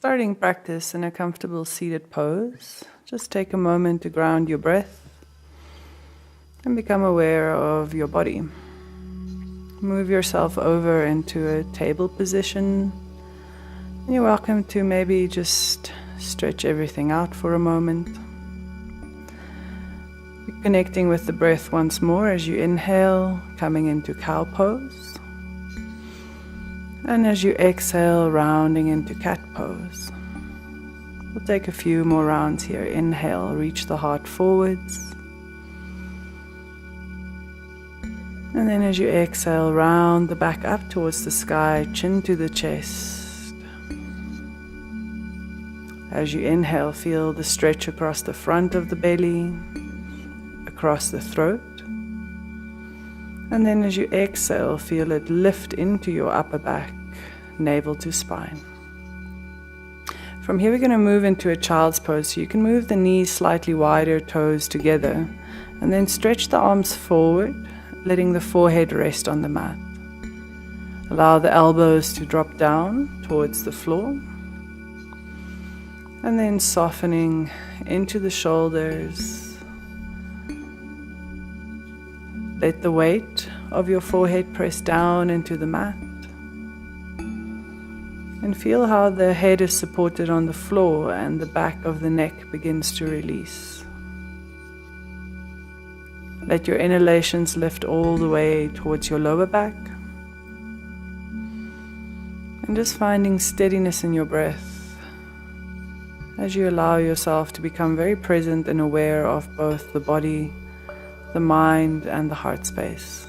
Starting practice in a comfortable seated pose, just take a moment to ground your breath and become aware of your body. Move yourself over into a table position. And you're welcome to maybe just stretch everything out for a moment. Connecting with the breath once more as you inhale, coming into cow pose. And as you exhale, rounding into cat pose. We'll take a few more rounds here. Inhale, reach the heart forwards. And then as you exhale, round the back up towards the sky, chin to the chest. As you inhale, feel the stretch across the front of the belly, across the throat. And then as you exhale, feel it lift into your upper back, navel to spine. From here, we're going to move into a child's pose. So you can move the knees slightly wider, toes together, and then stretch the arms forward, letting the forehead rest on the mat. Allow the elbows to drop down towards the floor. And then softening into the shoulders. Let the weight of your forehead press down into the mat. And feel how the head is supported on the floor and the back of the neck begins to release. Let your inhalations lift all the way towards your lower back. And just finding steadiness in your breath as you allow yourself to become very present and aware of both the body, the mind, and the heart space.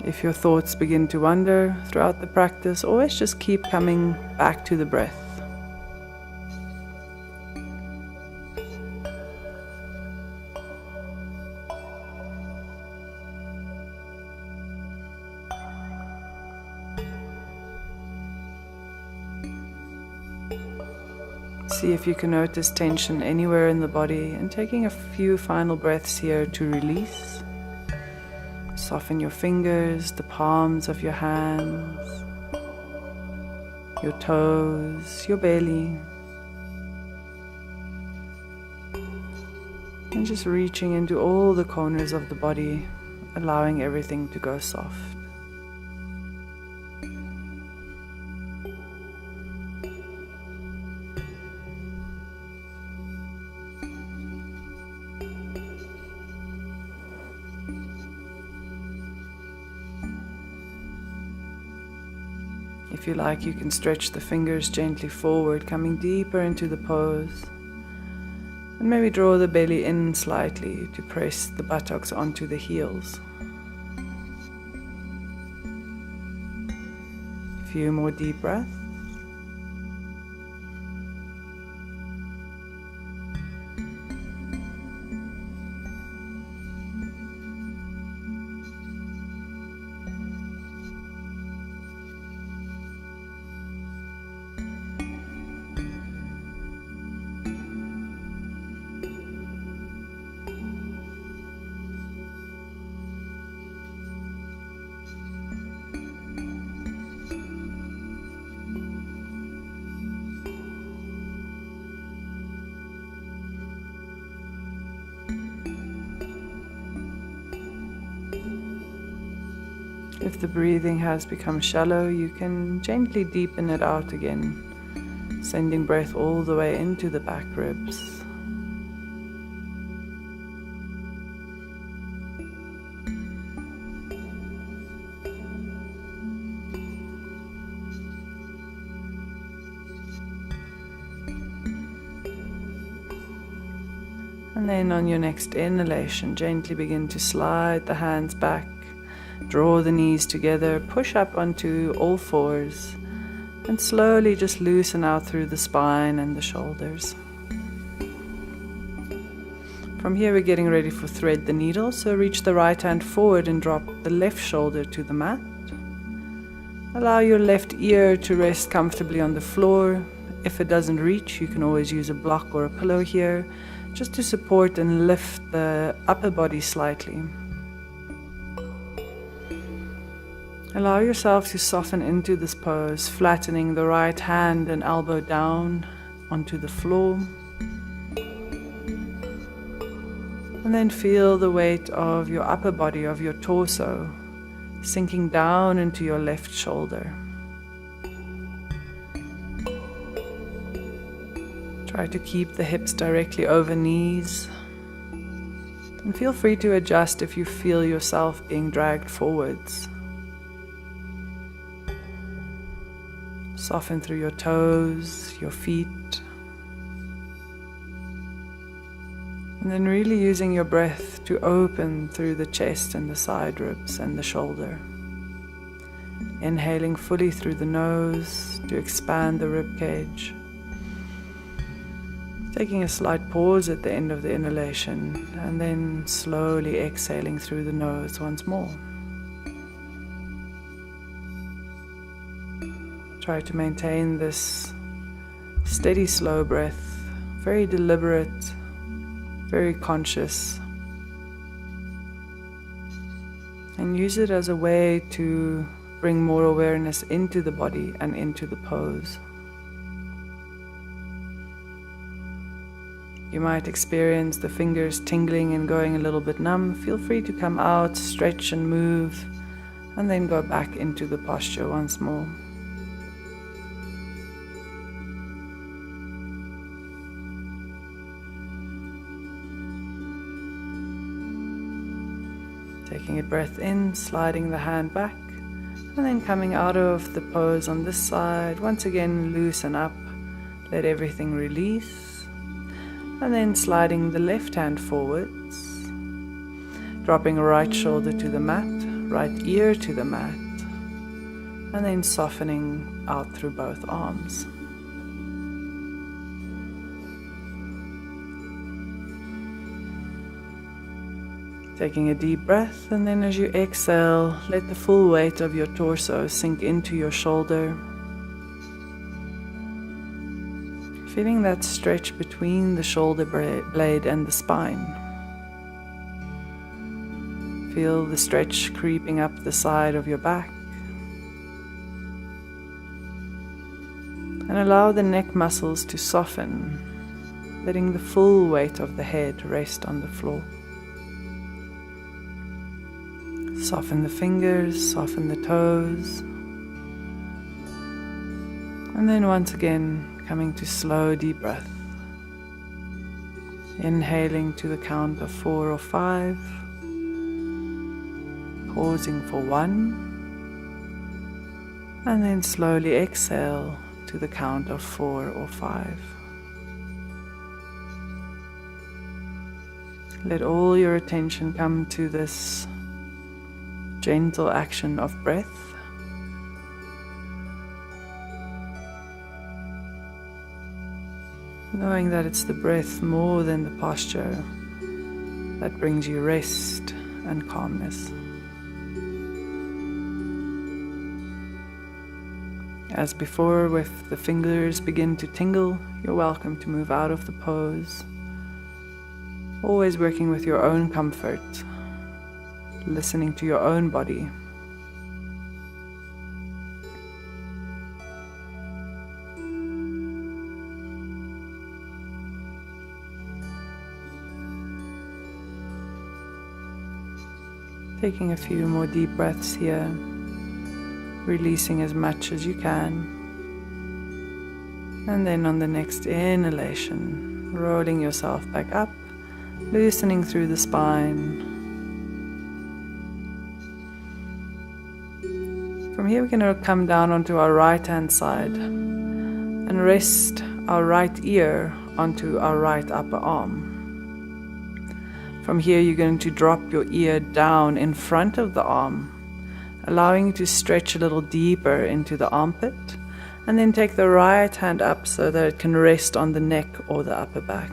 If your thoughts begin to wander throughout the practice, always just keep coming back to the breath. See if you can notice tension anywhere in the body, and taking a few final breaths here to release. Soften your fingers, the palms of your hands, your toes, your belly. And just reaching into all the corners of the body, allowing everything to go soft. If you like, you can stretch the fingers gently forward, coming deeper into the pose. And maybe draw the belly in slightly to press the buttocks onto the heels. A few more deep breaths. If the breathing has become shallow, you can gently deepen it out again, sending breath all the way into the back ribs. And then on your next inhalation, gently begin to slide the hands back. Draw the knees together, push up onto all fours, and slowly just loosen out through the spine and the shoulders. From here, we're getting ready for thread the needle, so reach the right hand forward and drop the left shoulder to the mat. Allow your left ear to rest comfortably on the floor. If it doesn't reach, you can always use a block or a pillow here, just to support and lift the upper body slightly. Allow yourself to soften into this pose, flattening the right hand and elbow down onto the floor. And then feel the weight of your upper body, of your torso, sinking down into your left shoulder. Try to keep the hips directly over knees. And feel free to adjust if you feel yourself being dragged forwards. Soften through your toes, your feet. And then really using your breath to open through the chest and the side ribs and the shoulder. Inhaling fully through the nose to expand the rib cage. Taking a slight pause at the end of the inhalation and then slowly exhaling through the nose once more. Try to maintain this steady, slow breath, very deliberate, very conscious, and use it as a way to bring more awareness into the body and into the pose. You might experience the fingers tingling and going a little bit numb. Feel free to come out, stretch and move, and then go back into the posture once more. Taking a breath in, sliding the hand back, and then coming out of the pose on this side. Once again, loosen up, let everything release, and then sliding the left hand forwards, dropping right shoulder to the mat, right ear to the mat, and then softening out through both arms. Taking a deep breath, and then as you exhale, let the full weight of your torso sink into your shoulder. Feeling that stretch between the shoulder blade and the spine. Feel the stretch creeping up the side of your back. And allow the neck muscles to soften, letting the full weight of the head rest on the floor. Soften the fingers, soften the toes. And then once again, coming to slow, deep breath. Inhaling to the count of 4 or 5. Pausing for 1. And then slowly exhale to the count of 4 or 5. Let all your attention come to this gentle action of breath. Knowing that it's the breath more than the posture that brings you rest and calmness. As before, if the fingers begin to tingle, you're welcome to move out of the pose. Always working with your own comfort. Listening to your own body. Taking a few more deep breaths here, releasing as much as you can. And then on the next inhalation, rolling yourself back up, loosening through the spine. From here we're going to come down onto our right hand side and rest our right ear onto our right upper arm. From here you're going to drop your ear down in front of the arm, allowing you to stretch a little deeper into the armpit, and then take the right hand up so that it can rest on the neck or the upper back.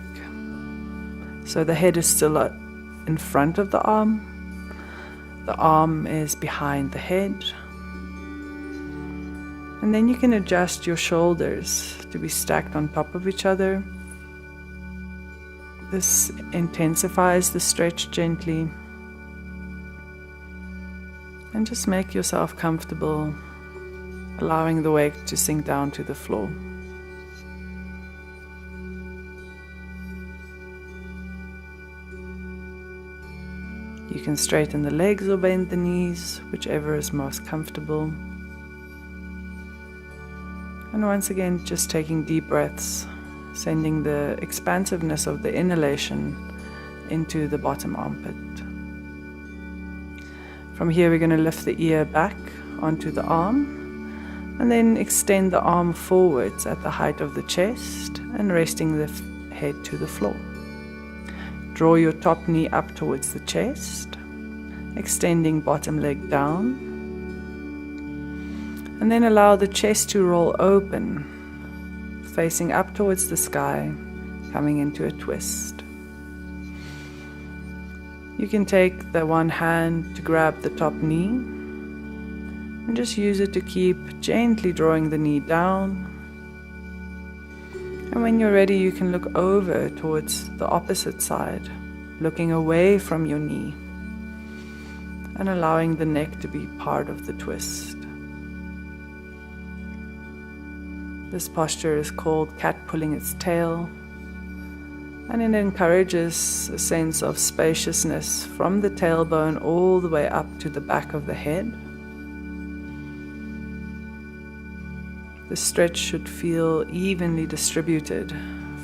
So the head is still in front of the arm is behind the head. And then you can adjust your shoulders to be stacked on top of each other. This intensifies the stretch gently. And just make yourself comfortable, allowing the weight to sink down to the floor. You can straighten the legs or bend the knees, whichever is most comfortable. And once again, just taking deep breaths, sending the expansiveness of the inhalation into the bottom armpit. From here, we're going to lift the ear back onto the arm and then extend the arm forwards at the height of the chest and resting the head to the floor. Draw your top knee up towards the chest, extending bottom leg down, and then allow the chest to roll open, facing up towards the sky, coming into a twist. You can take the one hand to grab the top knee and just use it to keep gently drawing the knee down. And when you're ready, you can look over towards the opposite side, looking away from your knee and allowing the neck to be part of the twist. This posture is called cat pulling its tail, and it encourages a sense of spaciousness from the tailbone all the way up to the back of the head. The stretch should feel evenly distributed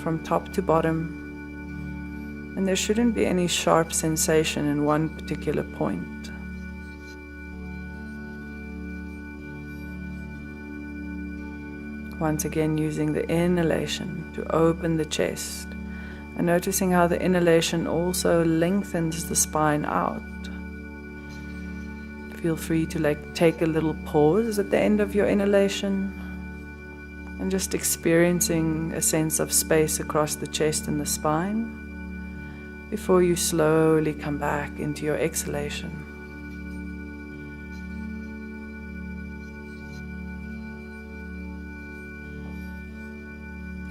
from top to bottom, and there shouldn't be any sharp sensation in one particular point. Once again, using the inhalation to open the chest, and noticing how the inhalation also lengthens the spine out. Feel free to take a little pause at the end of your inhalation and just experiencing a sense of space across the chest and the spine before you slowly come back into your exhalation.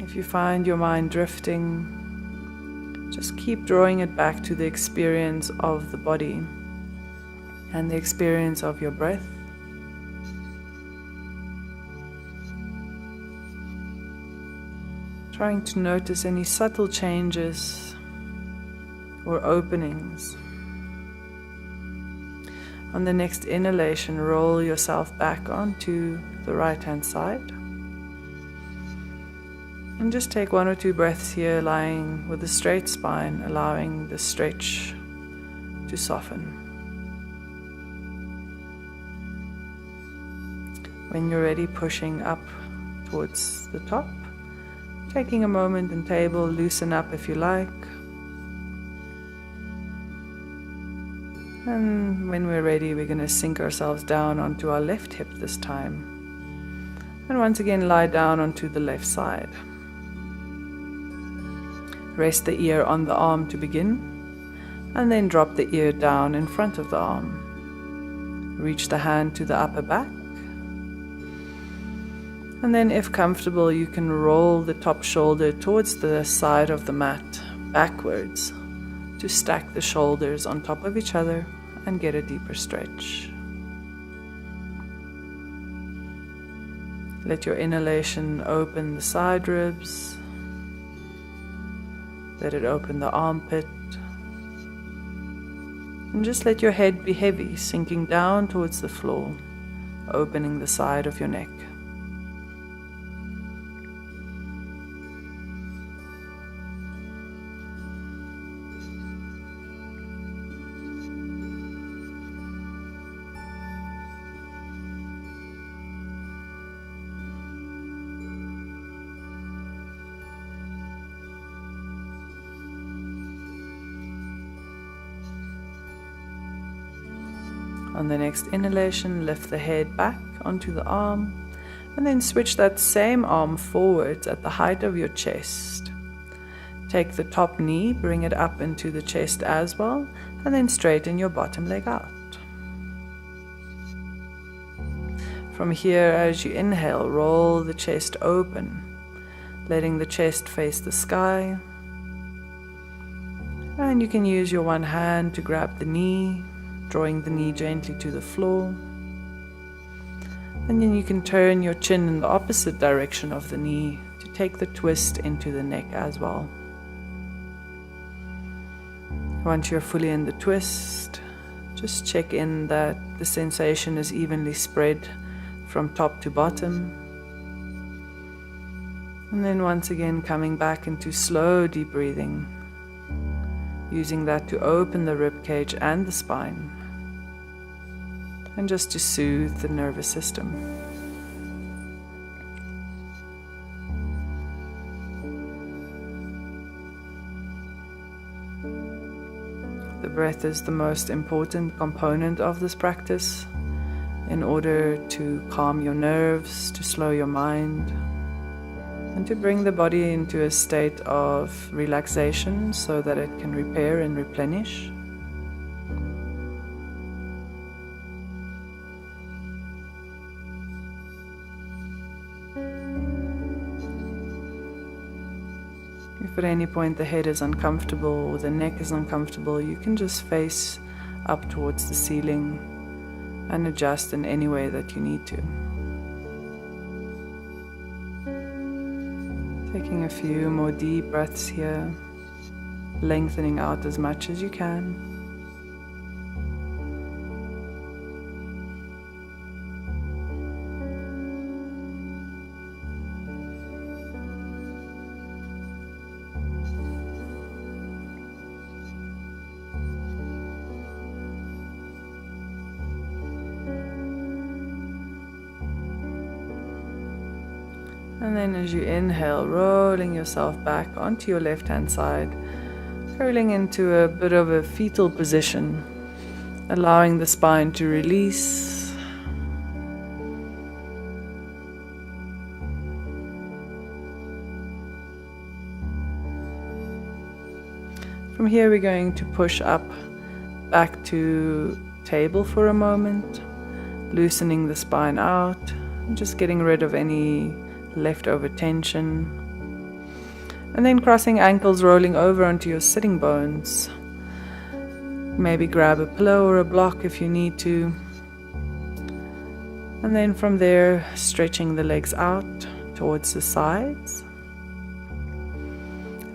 If you find your mind drifting, just keep drawing it back to the experience of the body and the experience of your breath. Trying to notice any subtle changes or openings. On the next inhalation, roll yourself back onto the right-hand side. And just take 1 or 2 breaths here, lying with a straight spine, allowing the stretch to soften. When you're ready, pushing up towards the top, taking a moment and table, loosen up if you like. And when we're ready, we're going to sink ourselves down onto our left hip this time. And once again, lie down onto the left side. Rest the ear on the arm to begin, and then drop the ear down in front of the arm. Reach the hand to the upper back, and then if comfortable, you can roll the top shoulder towards the side of the mat backwards to stack the shoulders on top of each other and get a deeper stretch. Let your inhalation open the side ribs. Let it open the armpit. And just let your head be heavy, sinking down towards the floor, opening the side of your neck. On the next inhalation, lift the head back onto the arm, and then switch that same arm forwards at the height of your chest. Take the top knee, bring it up into the chest as well, and then straighten your bottom leg out. From here, as you inhale, roll the chest open, letting the chest face the sky. And you can use your one hand to grab the knee, drawing the knee gently to the floor. And then you can turn your chin in the opposite direction of the knee to take the twist into the neck as well. Once you're fully in the twist, just check in that the sensation is evenly spread from top to bottom. And then once again coming back into slow deep breathing, using that to open the rib cage and the spine, and just to soothe the nervous system. The breath is the most important component of this practice in order to calm your nerves, to slow your mind, and to bring the body into a state of relaxation so that it can repair and replenish. If at any point the head is uncomfortable or the neck is uncomfortable, you can just face up towards the ceiling and adjust in any way that you need to. Taking a few more deep breaths here, lengthening out as much as you can. And then as you inhale, rolling yourself back onto your left-hand side, curling into a bit of a fetal position, allowing the spine to release. From here we're going to push up back to table for a moment, loosening the spine out, and just getting rid of any leftover tension, and then crossing ankles, rolling over onto your sitting bones. Maybe grab a pillow or a block if you need to, and then from there stretching the legs out towards the sides.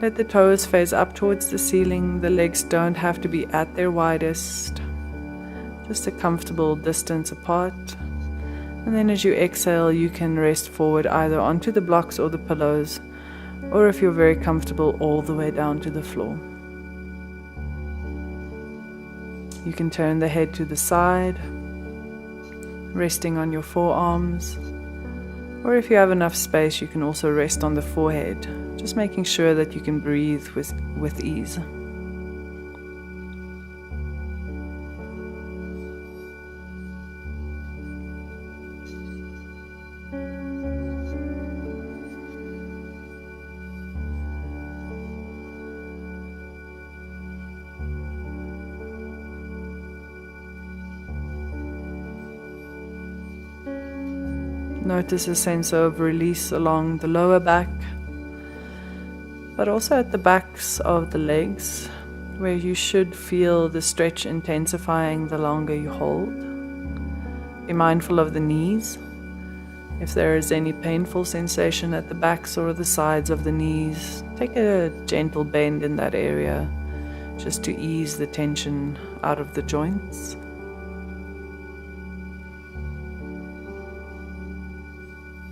Let the toes face up towards the ceiling. The legs don't have to be at their widest, just a comfortable distance apart. And then as you exhale, you can rest forward either onto the blocks or the pillows, or if you're very comfortable, all the way down to the floor. You can turn the head to the side, resting on your forearms, or if you have enough space, you can also rest on the forehead, just making sure that you can breathe with ease. Notice a sense of release along the lower back, but also at the backs of the legs, where you should feel the stretch intensifying the longer you hold. Be mindful of the knees. If there is any painful sensation at the backs or the sides of the knees, take a gentle bend in that area, just to ease the tension out of the joints.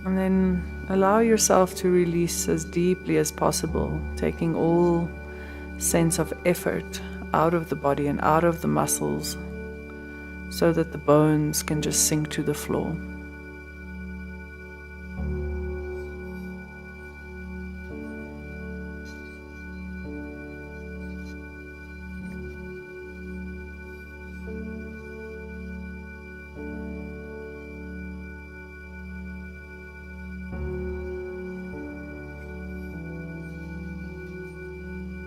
And then allow yourself to release as deeply as possible, taking all sense of effort out of the body and out of the muscles so that the bones can just sink to the floor.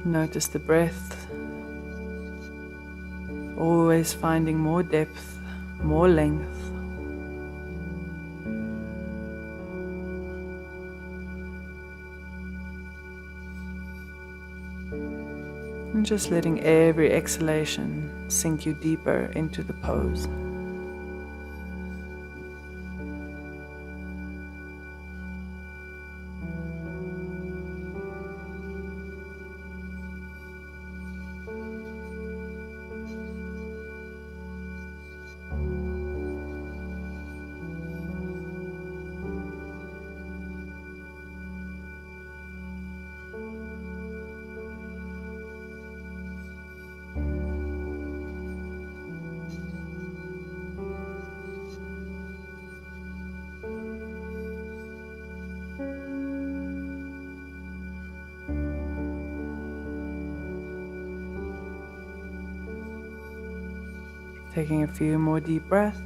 Notice the breath, always finding more depth, more length. And just letting every exhalation sink you deeper into the pose. Taking a few more deep breaths.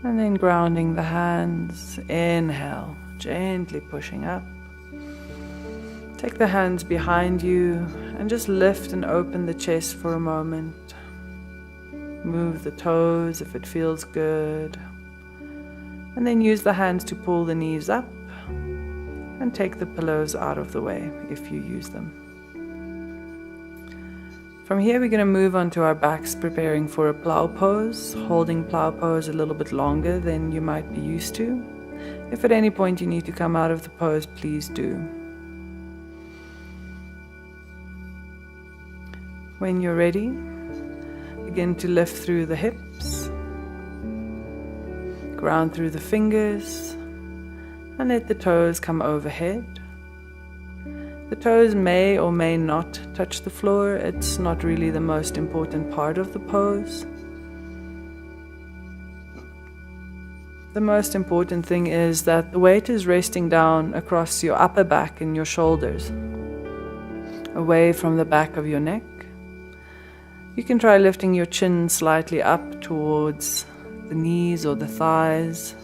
And then grounding the hands. Inhale, gently pushing up. Take the hands behind you and just lift and open the chest for a moment. Move the toes if it feels good. And then use the hands to pull the knees up. And take the pillows out of the way if you use them. From here we're going to move onto our backs, preparing for a plow pose, holding plow pose a little bit longer than you might be used to. If at any point you need to come out of the pose, please do. When you're ready, begin to lift through the hips, ground through the fingers, and let the toes come overhead. The toes may or may not touch the floor. It's not really the most important part of the pose. The most important thing is that the weight is resting down across your upper back and your shoulders, away from the back of your neck. You can try lifting your chin slightly up towards the knees or the thighs,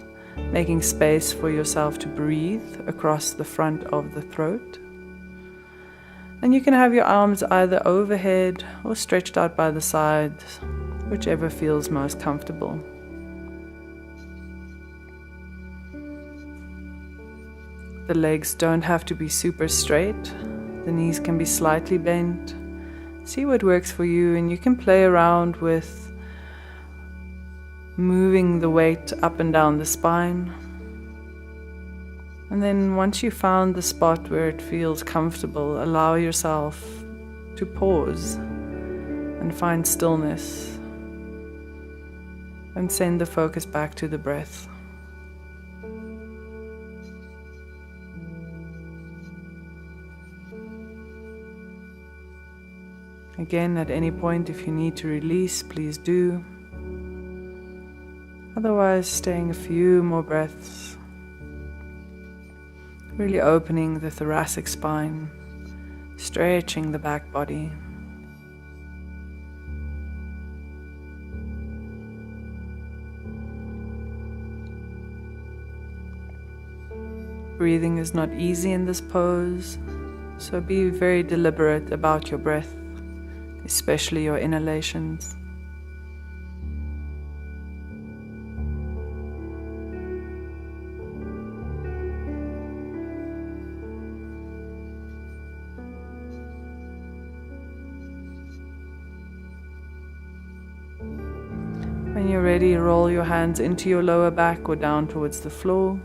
making space for yourself to breathe across the front of the throat. And you can have your arms either overhead or stretched out by the sides, whichever feels most comfortable. The legs don't have to be super straight. The knees can be slightly bent. See what works for you, and you can play around with moving the weight up and down the spine. And then once you've found the spot where it feels comfortable, allow yourself to pause and find stillness and send the focus back to the breath. Again, at any point if you need to release, please do. Otherwise, staying a few more breaths, really opening the thoracic spine, stretching the back body. Breathing is not easy in this pose, so be very deliberate about your breath, especially your inhalations. When you're ready, roll your hands into your lower back or down towards the floor,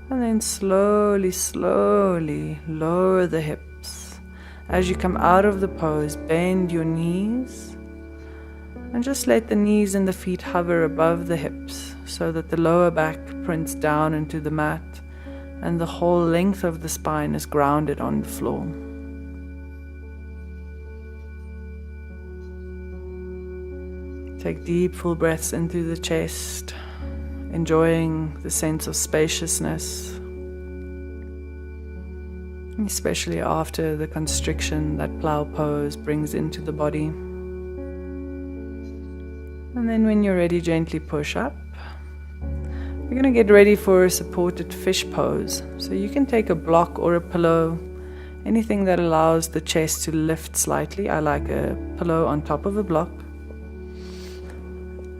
and then slowly, slowly lower the hips. As you come out of the pose, bend your knees, and just let the knees and the feet hover above the hips so that the lower back prints down into the mat and the whole length of the spine is grounded on the floor. Take deep, full breaths into the chest, enjoying the sense of spaciousness, especially after the constriction that plow pose brings into the body. And then when you're ready, gently push up. We're going to get ready for a supported fish pose. So you can take a block or a pillow, anything that allows the chest to lift slightly. I like a pillow on top of a block.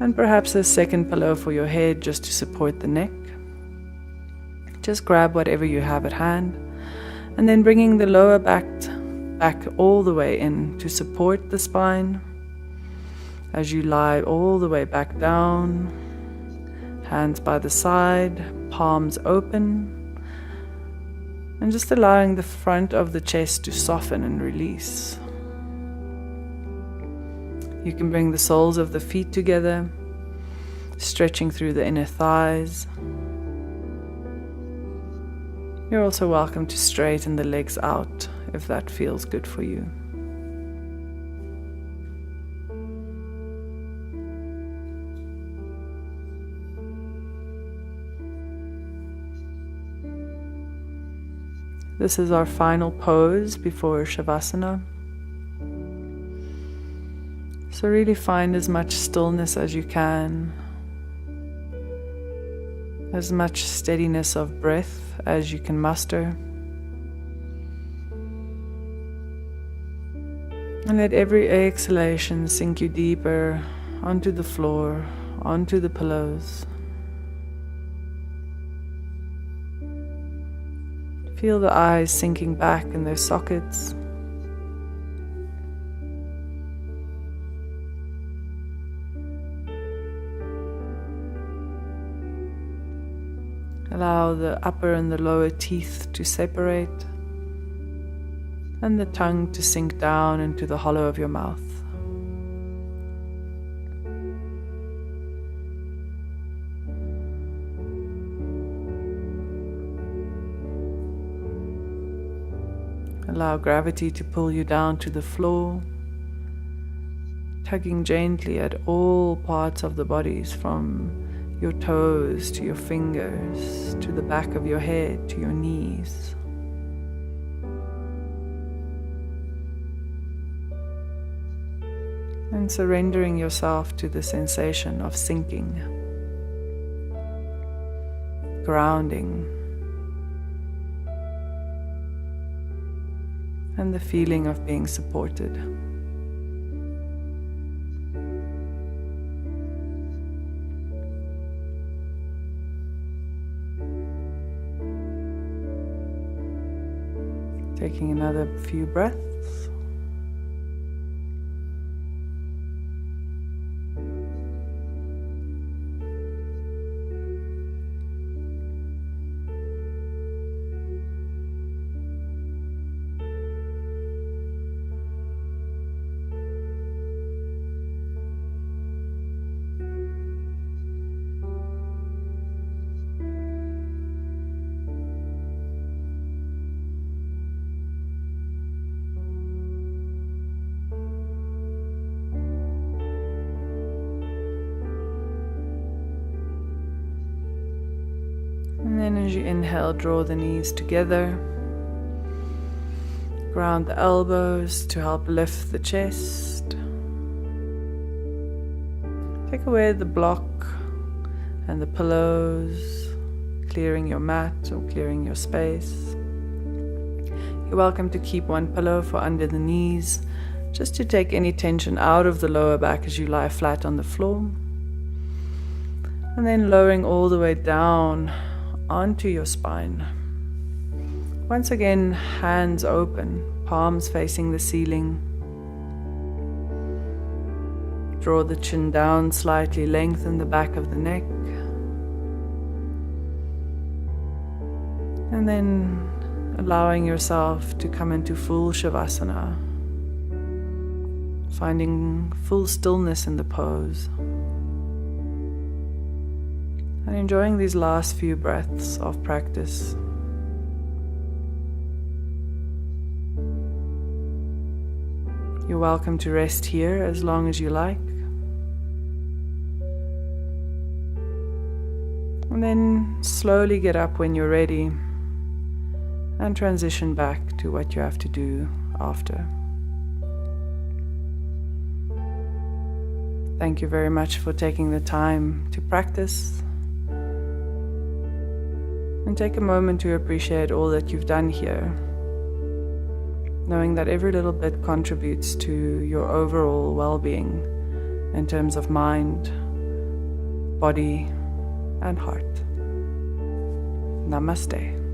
And perhaps a second pillow for your head just to support the neck. Just grab whatever you have at hand, and then bringing the lower back all the way in to support the spine as you lie all the way back down, hands by the side, palms open, and just allowing the front of the chest to soften and release. You can bring the soles of the feet together, stretching through the inner thighs. You're also welcome to straighten the legs out if that feels good for you. This is our final pose before Shavasana. So really find as much stillness as you can, as much steadiness of breath as you can muster. And let every exhalation sink you deeper onto the floor, onto the pillows. Feel the eyes sinking back in their sockets. Allow the upper and the lower teeth to separate, and the tongue to sink down into the hollow of your mouth. Allow gravity to pull you down to the floor, tugging gently at all parts of the bodies, from your toes to your fingers, to the back of your head, to your knees. And surrendering yourself to the sensation of sinking, grounding, and the feeling of being supported. Taking another few breaths. And then as you inhale, draw the knees together. Ground the elbows to help lift the chest. Take away the block and the pillows, clearing your mat or clearing your space. You're welcome to keep one pillow for under the knees, just to take any tension out of the lower back as you lie flat on the floor. And then lowering all the way down onto your spine. Once again, hands open, palms facing the ceiling. Draw the chin down slightly, lengthen the back of the neck. And then allowing yourself to come into full Shavasana, finding full stillness in the pose. And enjoying these last few breaths of practice. You're welcome to rest here as long as you like. And then slowly get up when you're ready and transition back to what you have to do after. Thank you very much for taking the time to practice. And take a moment to appreciate all that you've done here, knowing that every little bit contributes to your overall well-being in terms of mind, body, and heart. Namaste.